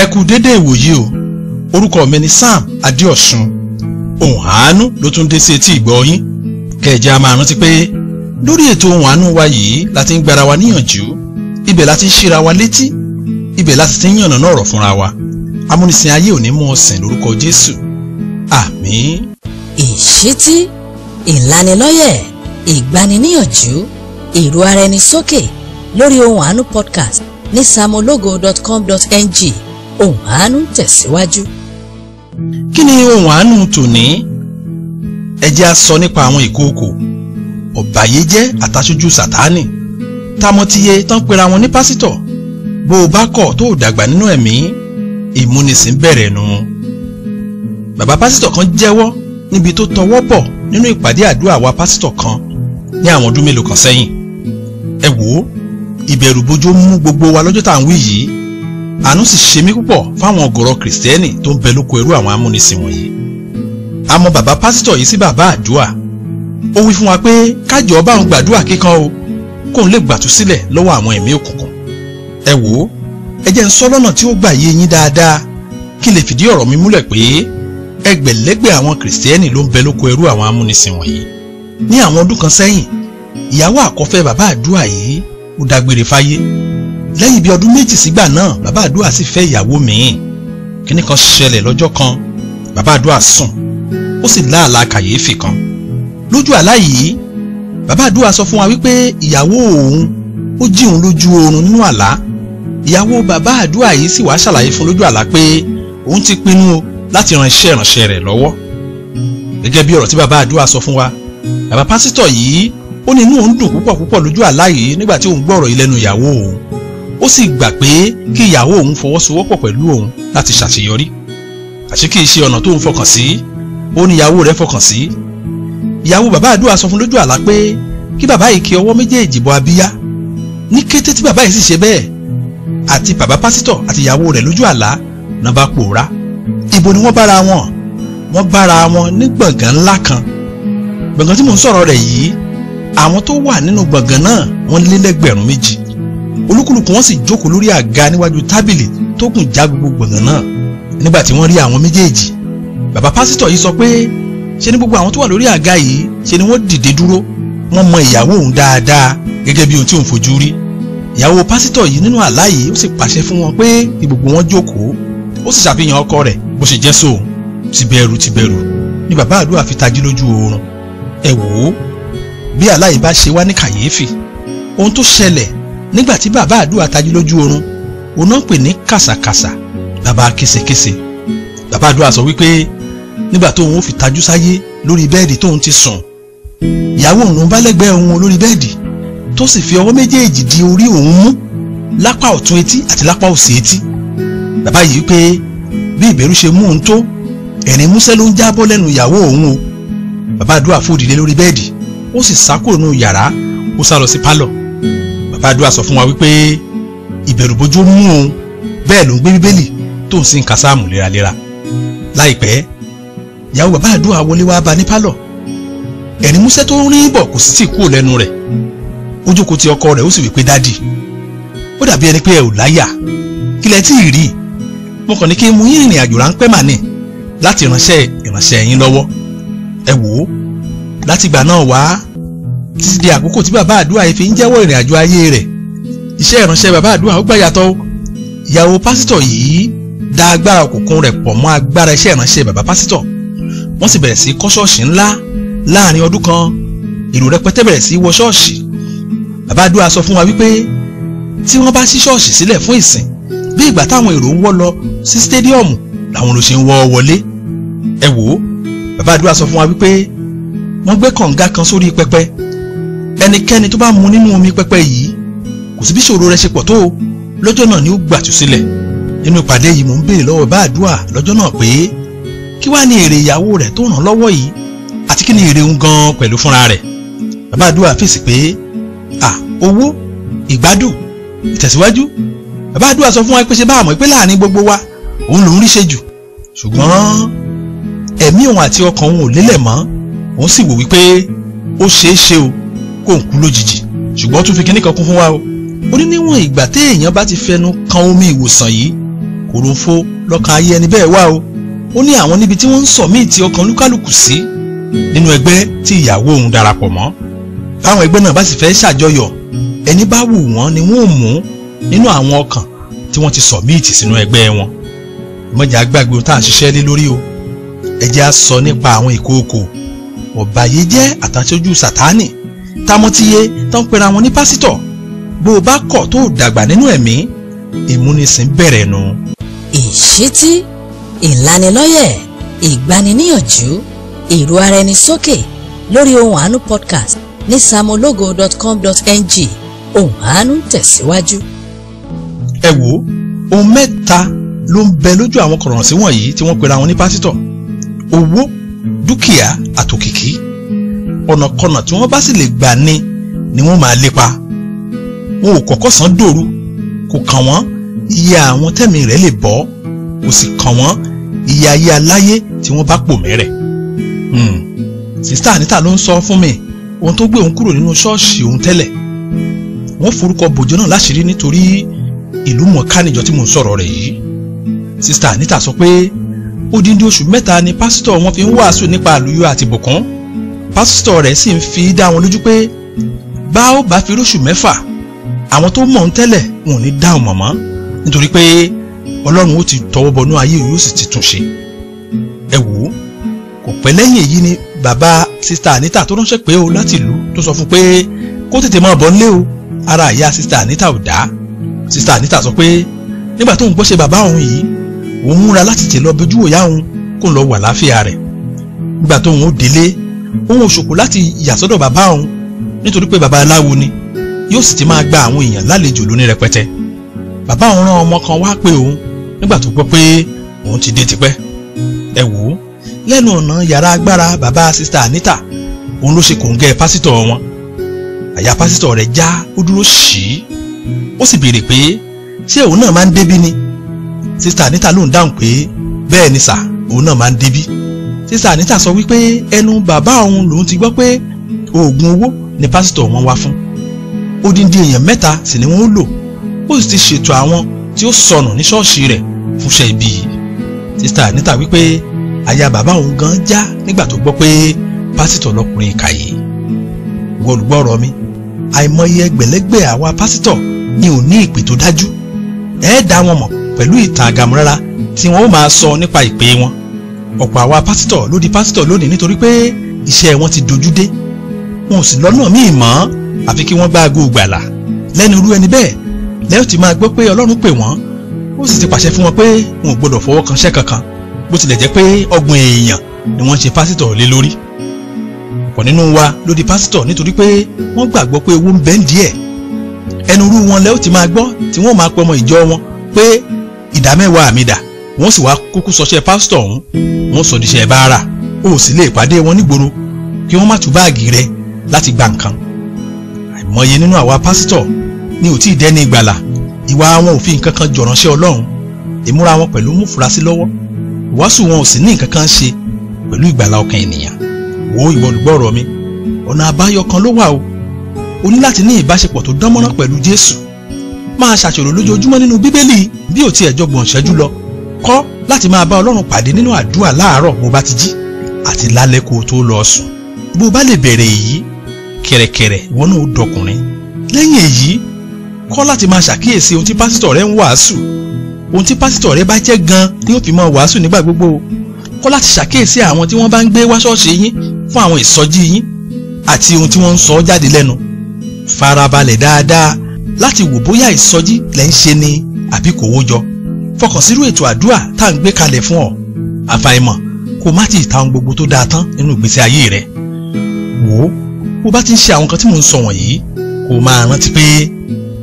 Ẹ kú dédé ìwòyí o, orúkọ mi ni Sam Adéọ̀sùn. Ohùn àánú ló tún dé sí etí ìgbọ́ yín. Kẹ̀jẹ́ a máa rántí pé lórí ètò ohùn àánú wa yìí láti ń gbára wa níyànjú, ibẹ̀ láti ń ṣíra wa létí, ibẹ̀ láti ti ń yànnàná ọ̀rọ̀ fúnra wa. Amúnisìn ayé ò ní mú ọ̀sìn lórúkọ Jésù. Àmín. Ìṣítí, ìlanilọ́yẹ̀, ìgbaniníyànjú, ìró ara ẹni sókè lórí ohùn àánú podcast ní samologo.com.ng. Ohùn àánú tẹ̀síwájú. Kí ni ohùn àánú tòní? Ẹ jẹ́ á sọ nípa àwọn ìkookò, ọ̀bàyéjẹ́ àtàṣojú Sátánì, tamọ́tíye tán pera wọn ní pásítọ̀. Bó o bá kọ̀ tó dàgbà nínú ẹ̀mí, ìmúnisìn bẹ̀rẹ̀ nù. Bàbá pásítọ̀ kan jẹ́wọ́ níbi tó tọwọ́ bọ̀ nínú ìpàdé àdúrà wa pásítọ̀ kan ní àwọn ọdún mélòó kan sẹ́yìn. Ẹ wò ó, ìbẹ̀rùbojo mú gbogbo wa lọ́jọ́ tá à ń wí yìí. Àánú sì ṣe mí púpọ̀ fáwọn ọ̀gọ̀rọ̀ kìrìsìtẹ́nì tó ń bẹ lóko ẹrú àwọn amúnisìn wọ̀nyí. A mọ bàbá pásítọ̀ yìí sí bàbá àdúrà. Ó wí fún wa pé kájọ bá òun gbàdúrà kíkan o, kóun lè gbàtú sílẹ̀ lọ́wọ́ àwọn ẹ̀mí òkùnkùn. Ẹ wò ó, ẹ jẹ́ n sọ lọ́nà tí ó gbà yé yín dáadáa kí lè fìdí ọ̀rọ̀ mi múlẹ̀ pé ẹgbẹ̀lẹ́gbẹ̀ àwọn kìrìsìtẹ́nì ló ń bẹ lóko ẹrú àwọn amúnisìn wọ̀nyí. Ní àwọn ọdún kan sẹ́yìn, ìyàwó àkọ́fẹ́ bàbá àdúrà yìí ó dágbére fáyé. Lẹ́yìn bí ọdún méjì sígbà náà, bàbá àdúrà sì fẹ́ ìyàwó míì. Kíní kan ṣẹlẹ̀ lọ́jọ́ kan, bàbá àdúrà sùn, ó sì láàlá kàyéfì kan. Lójú àlá yìí, bàbá àdúrà sọ fún wa wípé ìyàwó òun ó jí òun lójú oorun nínú àlá. Ìyàwó bàbá àdúrà yìí sì wá ṣàlàyé fún lójú àlá pé òun ti pinnu láti ran iṣẹ́ ìránṣẹ́ rẹ̀ lọ́wọ́. Gẹ́gẹ́ bí ọ̀rọ̀ tí bàbá àdúrà sọ fún wa, bàbá pásítọ̀ yìí ó ní inú òun dùn púpọ̀ lójú àlá yìí nígbà tí òun gbọ́ ọ̀rọ̀ yìí lẹ́nu ìyàwó òun. Ó sì gbà pé kí ìyàwó òun fọwọ́sowọ́pọ̀ pẹ̀lú òun láti ṣàṣeyọrí. Àṣé kìí ṣe ọ̀nà tó ń fọkàn sí, ó ní ìyàwó rẹ̀ fọkàn sí. Ìyàwó bàbá àdúrà sọ fún lójú àlá pé kí bàbá yìí kí ọwọ́ méjèèjì bọ abíyá. Ní kété tí bàbá yìí sì ṣe bẹ́ẹ̀, àti bàbá pásítọ̀ àti ìyàwó rẹ̀ lójú àlá náà bá pòórá. Ibo ni wọ́n bára wọn? Wọ́n bára wọn ní gbọ̀ngàn ńlá kan. Gbọ̀ngàn tí mò ń sọ̀rọ̀ rẹ̀ yìí, àwọn tó wà nínú gbọ̀ngàn náà wọ́n lé lẹ́gbẹ̀rún méjì. Olúkúlùkù wọn sì jókòó lórí àga níwájú tábìlì tó kùn já gbogbo gbọ̀ngàn náà. Nígbà tí wọ́n rí àwọn méjèèjì, bàbá pásítọ̀ yìí sọ pé ṣe ni gbogbo àwọn tó wà lórí àga yìí ṣe ni wọ́n dìde dúró. Wọ́n mọ ìyàwó òun dáadáa gẹ́gẹ́ bí ohun tí òun fojú rí. Ìyàwó pásítọ̀ yìí nínú àlá yìí ó sì pàṣẹ fún wọn pé kí gbogbo wọn jókòó. Ó sì ṣàfihàn ọkọ rẹ̀ bó ṣe jẹ́ sóun. Tìbẹ̀rù ni bàbá àdúrà fi tají lójú oorun. Ẹ wò ó, bí àlá yìí bá ṣe wá ní kàyéfì, ohun tó ṣẹlẹ̀ nígbà tí bàbá àdúrà tají lójú oorun, òun náà pè ní kàsàkàsà, bàbá késekése. Bàbá àdúrà sọ wípé nígbà tóun ó fi tajú sáyé lórí bẹ́ẹ̀dì tóun ti sùn, ìyàwó òun bá lẹ́gbẹ̀ẹ́ òun lórí bẹ́ẹ̀dì tó sì fi ọwọ́ méjèèjì di orí òun mú lápá ọ̀tún etí àti lápá òsì etí. Bàbá yìí pé bí ìbẹ̀rù ṣe mú òun tó, ẹ̀rín músẹ́ ló ń jábọ́ lẹ́nu ìyàwó òun o. Bàbá àdúrà fò dìde lórí bẹ́ẹ̀dì, ó sì sá kúrò nínú yàrá, ó sá lọ sí pálọ̀. Bàbá àdúrà sọ fún wa wípé ìbẹ̀rùbojo mú òun, bẹ́ẹ̀ ló ń gbé bíbélì tó ń sì ń ka sáàmù léraléra. Láìpẹ́, ìyàwó bàbá àdúrà wọlé wá bá ní pálọ̀. Ẹ̀rín músẹ́ tó ń rí bọ̀ kò sì tí kúrò lẹ́nu rẹ̀. Ó jókòó ti ọkọ rẹ̀ ó sì wípé dádì, ó dàbí ẹni pé ẹ ò láyà, kí lẹ tí ì rí? Mo kàn ní kí n mú yín ìrìn àjò ráńpẹ́ mà ní láti ránṣẹ́ ìránṣẹ́ yín lọ́wọ́. Ẹ wò ó, látìgbà náà wá títí di àkókò tí bàbá àdúrà yìí fi ń jẹ́wọ́ ìrìn àjò ayé rẹ̀, iṣẹ́ ìránṣẹ́ bàbá àdúrà ó gbà yàtọ̀. Ìyàwó pásítọ̀ yìí dá agbára òkùnkùn rẹ̀ pọ̀ mọ́ agbára iṣẹ́ ìránṣẹ́ bàbá pásítọ̀. Wọ́n sì bẹ̀rẹ̀ sí kọ́ ṣọ́ọ̀ṣì ńlá. Láàrin ọdún kan, èrò rẹpẹtẹ bẹ̀rẹ̀ sí wọ ṣọ́ọ̀ṣì. Bàbá àdúrà sọ fún wa wípé tí wọ́n bá ṣí ṣọ́ọ̀ṣì sílẹ̀ fún ìsìn, bí ìgbà táwọn èrò ń wọ́ lọ sí stadium làwọn ló ṣe ń wọ́ wọlé. Ẹ wò ó, bàbá àdúrà sọ fún wa wípé wọ́n gbé kànga kan sórí pẹpẹ. Ẹnikẹ́ni tó bá mu nínú omi pẹpẹ yìí, kò sí bí ìṣòro rẹ̀ ṣe pọ̀ tó, lọ́jọ́ náà ni ó gbàtú sílẹ̀. Nínú ìpàdé yìí mò ń béèrè lọ́wọ́ bàbá àdúrà lọ́jọ́ náà pé kí wá ní èrè ìyàwó rẹ̀ tó ràn lọ́wọ́ yìí, àti kí ni èrè ń gan pẹ̀lú fúnra rẹ̀. Bàbá àdúrà fèsì pé owó, ìgbádùn, ìtẹ̀síwájú. Bàbá àdúrà sọ fún wa pé ṣe bá àmọ́ pé láàrin gbogbo wa òun lòún rí ṣe jù, ṣùgbọ́n ẹ̀mí òun àti ọkàn òun ò lélẹ̀ mọ́. Òun sì wò wípé ó ṣeé ṣe o kó ń kú lójijì, ṣùgbọ́n tún fi kíní kan kún fún wa o. Ó ní níwọ̀n ìgbà téèyàn bá ti fẹnu kan omi ìwòsàn yìí, kòròfo lọ́kàn ayé ẹni bẹ́ẹ̀ wà o. Ó ní àwọn níbi tí wọ́n ń sọ̀míìtì ọkàn olúkálùkù sí nínú ẹgbẹ́ tí ìyàwó òun darapọ̀ mọ́. Báwọn ẹgbẹ́ náà bá sì fẹ́ ṣàjọyọ̀, ẹni bá wù wọ́n ni wọ́n ò mú nínú àwọn ọkàn tí wọ́n ti sọ̀míìtì sínú ẹgbẹ́ wọn. Ìmọ̀jà gbàgbé ohun tá à ń ṣiṣẹ́ lé lórí o. Ẹ jẹ́ á sọ nípa àwọn ìkookò ọ̀bàyéjẹ́ àtàṣojú Sátánì tamọ́tíyé tán pera wọn ní pásítọ̀. Bó o bá kọ̀ tó dàgbà nínú ẹ̀mí, ìmúnisìn bẹ̀rẹ̀ nu. Ìṣítí, ìlanilọ́yẹ̀, ìgbaniníyànjú, ìró ara ẹni sókè lórí Ohùn Àánú podcast ní samologo.com.ng. Ohùn Àánú tẹ̀síwájú. Ẹ wò, ohun mẹ́ta ló ń bẹ lójú àwọn kọ̀rọ̀ǹsí wọ̀nyí tí wọ́n pera wọn ní pásítọ̀: owó, dúkìá àtòkìkí. Ọ̀nàkọnà tí wọ́n bá sì lè gbà ni wọ́n máa lépa. Wọn ò kọ́kọ́ sán dòru, kò kàn wọ́n iye àwọn tẹ́mi rẹ̀ lè bọ́, kò sì kàn wọ́n iye ayé aláyé tí wọ́n bá pò mẹ́rẹ̀. Sista Anita ló ń sọ fún mi ohun tó gbé òun kúrò nínú ṣọ́ọ̀ṣì òun tẹ́lẹ̀. Wọ́n forúkọ bòjọ́ náà láṣìírí nítorí ìlú mọ̀ọ́ká níjọ tí mò ń sọ̀rọ̀ rẹ̀ yìí. Sista Anita sọ pé odindi oṣù mẹ́ta ni pásítọ̀ wọn fi ń wàásù nípa àlùyọ àti ìbùkún. Pásítọ̀ rẹ̀ sì ń fi dá wọn lójú pé bá ó bá fi lóṣù mẹ́fà, àwọn tó mọ̀ ń tẹ́lẹ̀ wọn ò ní dáhùn mọ̀mọ́, nítorí pé Ọlọ́run ó ti tọwọ́ bọnú ayé yóò sì ti tún ṣe. Ẹ wò ó, kò pẹ́ lẹ́yìn èyí ni bàbá Sista Anita tó ránṣẹ́ pé o láti ìlú tó sọ fún pé kó tètè máa bọ̀ nílé o. Ara ìyá Sista Anita ò dá. Sista Anita sọ pé nígbà tó ń gbọ́ ṣe bàbá òun yìí, òun múra láti tè lọ bójú òyà òun kó lọ wà láfíà rẹ̀. Nígbà tó òun ó délé, òun ò ṣòkò láti yà sọ́dọ̀ bàbá òun nítorí pé bàbá aláwo ni, yóò sì ti máa gba àwọn èèyàn lálejò lóní rẹpẹtẹ. Bàbá òun rán ọmọ kan wá pé òun nígbà tó gbọ́ pé òun ti dé tipẹ́. Ẹ wò ó, lẹ́nu ọ̀nà yàrá agbára bàbá Sista Anita, òun ló ṣe kòńgẹ́ pásítọ̀ wọn. Àyà pásítọ̀ rẹ̀ já, ó dúró ṣì í. Ó sì béèrè pé ṣé òun náà máa ń débí ni. Sista Anita ló ń dáhùn pé bẹ́ẹ̀ ni sà, òun náà máa ń débí. Sista Anita sọ wípé ẹnu bàbá òun lòun ti gbọ́ pé oògùn owó ni pásítọ̀ wọn wá fún. Odindi èèyàn mẹ́ta sì ni wọ́n ó lò. Ó sì ti ṣètò àwọn tí ó sọnù ní ṣọ́ọ̀ṣì rẹ̀ fúnṣẹ́ ibi yìí. Sista Anita wípé àyà bàbá òun gan já nígbà tó gbọ́ pé pásítọ̀ lọkùnrin ìkà yìí. Ìwọ olùgbọ́rọ̀ mi, àìmọye ẹgbẹ̀lẹ́gbẹ̀ àwa pásítọ̀ ni ò ní ìpè tó dájú. Ẹ dá wọn mọ̀ pẹ̀lú ìtàn àgàmúrárá tí wọ́n ó máa sọ nípa ìpè wọn. Ọ̀pọ̀ àwa pásítọ̀ ló di pásítọ̀ lónìí nítorí pé iṣẹ́ wọn ti dojú dé. Wọn ò sì lọ́nà míì mọ́ àfi kí wọ́n gbá aago ìgbàlà. Lẹ́nu irú ẹni bẹ́ẹ̀ lẹ́yìn tí máa gbọ́ pé Ọlọ́run pè wọ́n, ó sì ti pàṣẹ fún wọn pé wọn ò gbọdọ̀ fọwọ́ kan iṣẹ́ kankan, bó tilẹ̀ jẹ́ pé ọgbọ̀n èèyàn ni wọ́n ń ṣe pásítọ̀ lé lórí. Ọ̀pọ̀ nínú wa ló di pásítọ̀ nítorí pé wọ́n gbàgbọ́ pé owó ń bẹ díẹ̀. Ẹnu irú wọn lẹ́yìn tí máa gbọ́ tí wọ́n máa pọ̀ ọmọ ìjọ wọn pé ìdámẹ́wàá mi dà, wọ́n sì wá kúkú sọṣẹ́ pásítọ̀ ọ̀hún, wọ́n sọ díṣẹ́ báárà. Ó sì lè pàdé wọn nígboro kí wọ́n má tú báàgì rẹ láti gba nǹkan. Àìmọye nínú àwa pásítọ̀ ni ò tí ì dẹ́ni ìgbàlà. Ìwà wọn ò fi nǹkan kan jọ̀ránṣẹ́ Ọlọ́run. Ìmúra wọn pẹ̀lú mú furasí lọ́wọ́. Ìwàásù wọn ò sì ní nǹkan kan ṣe pẹ̀lú ìgbàlà ọkàn ènìyàn. Wo ìwọ olùgbọ́rọ̀ mi, ọ̀nà àbáyọ kan ló wà o. O ní láti ní ìbáṣepọ̀ tó dánmọ́rán pẹ̀lú Jésù. Máa ṣàṣàrò lójoojúmọ́ nínú Bíbélì bí ò tiẹ̀ jọgbọ̀n ṣẹ́jú lọ. Kọ́ láti máa bá Ọlọ́run pàdé nínú àdúrà láàárọ̀ bó bá ti jí àti lálẹ́ kó tó lọ sùn. Bó bá lè bẹ̀rẹ̀ èyí, kẹ̀rẹ̀kẹ̀rẹ̀ ìwọ náà ó dọkùnrin. Lẹ́yìn èyí, kọ́ láti máa ṣàkíyèsí ohun tí pásítọ̀ rẹ ń wàásù. Ohun tí pásítọ̀ rẹ bá jẹ́ gan ni ó fi máa wàásù nígbà gbogbo. Kọ́ láti ṣàkíyèsí àwọn tí wọ́n bá ń gbé wá ṣọ́ọ̀ṣì yín fún àwọn ìsọjí yín àti ohun tí wọ́n ń sọ jáde lẹ́nu. Farabalẹ̀ dáadáa láti wò bóyá ìsọjí lẹ ń ṣe ni àbí kò wó jọ. Fọkàn sírú ètò àdúrà tá à ń gbé kalẹ̀ fún ọ. Àfàìmọ̀ kó má ti ta ohun gbogbo tó dáa tán nínú ìgbésí ayé rẹ. Wò ó, bó bá ti ń ṣe àwọn kan tí mò ń sọ wọ̀nyí, kó máa rántí pé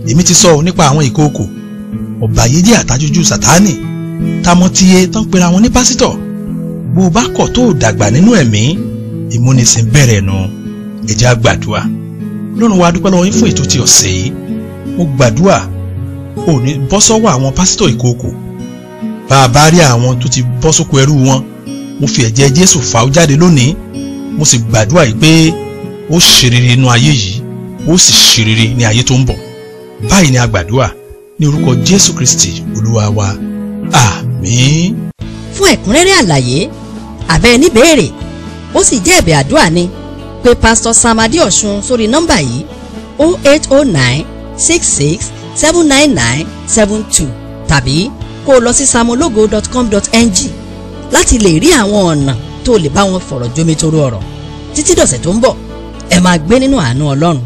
èmi ti sọ nípa àwọn ìkookò ọ̀bàyéjẹ́ àtàjújú Sátánì tamọ́tíyé tán pera wọn ní pásítọ̀. Bó o bá kọ̀ tó dàgbà nínú ẹ̀mí, ìmúnisìn bẹ̀rẹ̀ nu. Ẹ jẹ́ á gbàdúrà. Ọlọ́run wa dúpẹ́ lọ́wọ́ yín fún ètò ti ọ̀sẹ̀ yìí. Mo gbàdúrà ò ní bọ́ sọ́wọ́ àwọn pásítọ̀ ìkookò. Bá a bá rí àwọn tó ti bọ́ sóko ẹrú wọn, mo fi ẹ̀jẹ̀ Jésù fà ó jáde lónìí. Mo sì gbàdúrà yìí pé ó ṣe rere inú ayé yìí, ó sì ṣe rere ní ayé tó ń bọ̀. Báyìí ni a gbàdúrà ní orúkọ Jésù Kristi Olúwa wa. àmín. Fún ẹ̀kúnrẹ́rẹ́ àlàyé àbẹ́ níbèrè ó sì jẹ́ ẹ̀bẹ̀ àdúrà ni pé Pastor Sam Adéọ̀sùn sórí nọ́mbà yìí 0809 66 799 72 tàbí kó o lọ sí samologo.com.ng láti lè rí àwọn ọ̀nà tó lè bá wọn fọ̀rọ̀ jomitoro ọ̀rọ̀. Títí dọ̀sẹ̀ tó ń bọ̀ ẹ máa gbé nínú àánú Ọlọ́run.